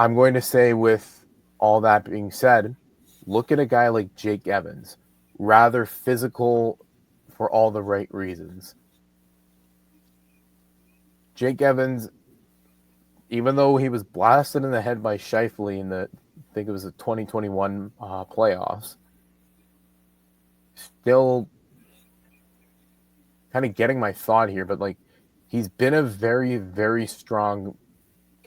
I'm going to say, with all that being said, look at a guy like Jake Evans, rather physical for all the right reasons. Jake Evans, even though he was blasted in the head by Scheifele in I think it was the 2021 playoffs, still kind of getting my thought here, but like he's been a very, very strong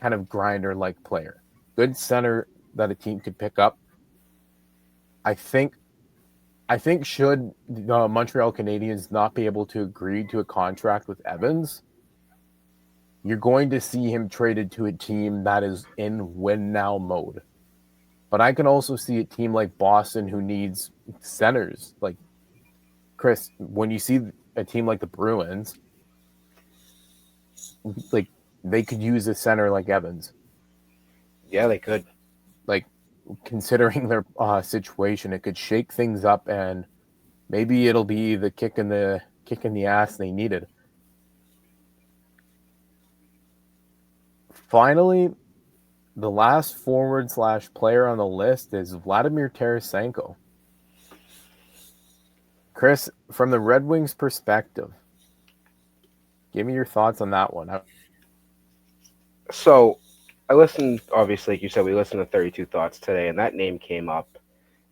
kind of grinder-like player. Good center that a team could pick up. I think should the Montreal Canadiens not be able to agree to a contract with Evans, you're going to see him traded to a team that is in win-now mode. But I can also see a team like Boston who needs centers. Like, Chris, when you see a team like the Bruins, like, they could use a center like Evans. Yeah, they could. Like, considering their situation, it could shake things up, and maybe it'll be the kick in the ass they needed. Finally, the last forward/player on the list is Vladimir Tarasenko. Chris, from the Red Wings perspective, give me your thoughts on that one. So I listened, obviously, like you said, we listened to 32 Thoughts today, and that name came up.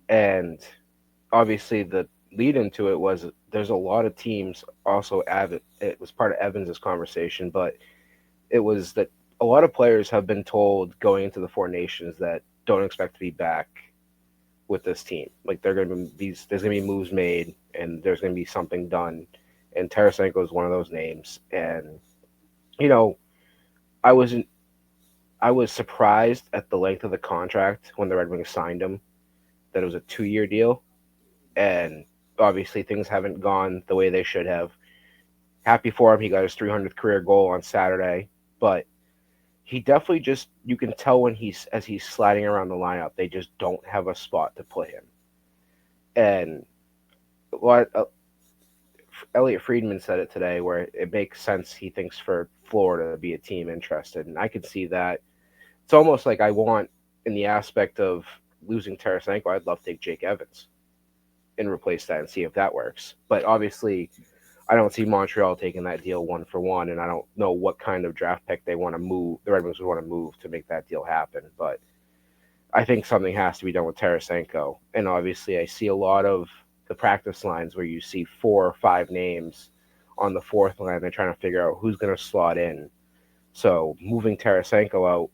And obviously, the lead into it was there's a lot of teams also, it was part of Evans's conversation, but it was that a lot of players have been told going into the Four Nations that don't expect to be back with this team. Like, there's going to be moves made, and there's going to be something done. And Tarasenko is one of those names. And, you know, I was surprised at the length of the contract when the Red Wings signed him, that it was a 2-year deal. And obviously things haven't gone the way they should have. Happy for him. He got his 300th career goal on Saturday. But he definitely just, you can tell when as he's sliding around the lineup, they just don't have a spot to put him. And what Elliot Friedman said it today, where it makes sense, he thinks, for Florida to be a team interested. And I could see that. It's almost like I want, in the aspect of losing Tarasenko, I'd love to take Jake Evans and replace that and see if that works. But obviously, I don't see Montreal taking that deal 1-for-1, and I don't know what kind of draft pick they want to move. The Red Wings would want to move to make that deal happen. But I think something has to be done with Tarasenko. And obviously, I see a lot of the practice lines where you see 4 or 5 names on the fourth line. They're trying to figure out who's going to slot in. So moving Tarasenko out,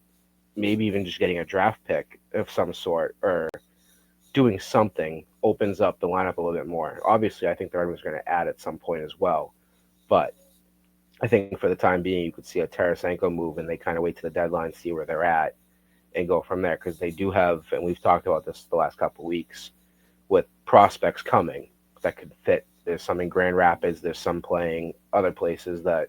maybe even just getting a draft pick of some sort, or doing something, opens up the lineup a little bit more. Obviously, I think the Red Wings are going to add at some point as well. But I think for the time being, you could see a Tarasenko move, and they kind of wait to the deadline, see where they're at, and go from there. Because they do have, and we've talked about this the last couple of weeks, with prospects coming that could fit. There's some in Grand Rapids. There's some playing other places that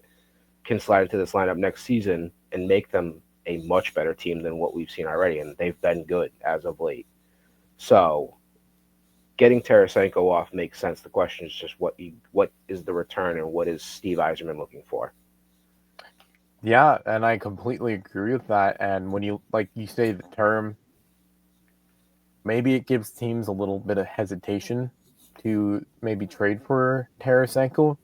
can slide into this lineup next season and make them a much better team than what we've seen already. And they've been good as of late. So getting Tarasenko off makes sense. The question is just what is the return, and what is Steve Yzerman looking for? Yeah, and I completely agree with that. And when you, like you say, the term, maybe it gives teams a little bit of hesitation to maybe trade for Tarasenko.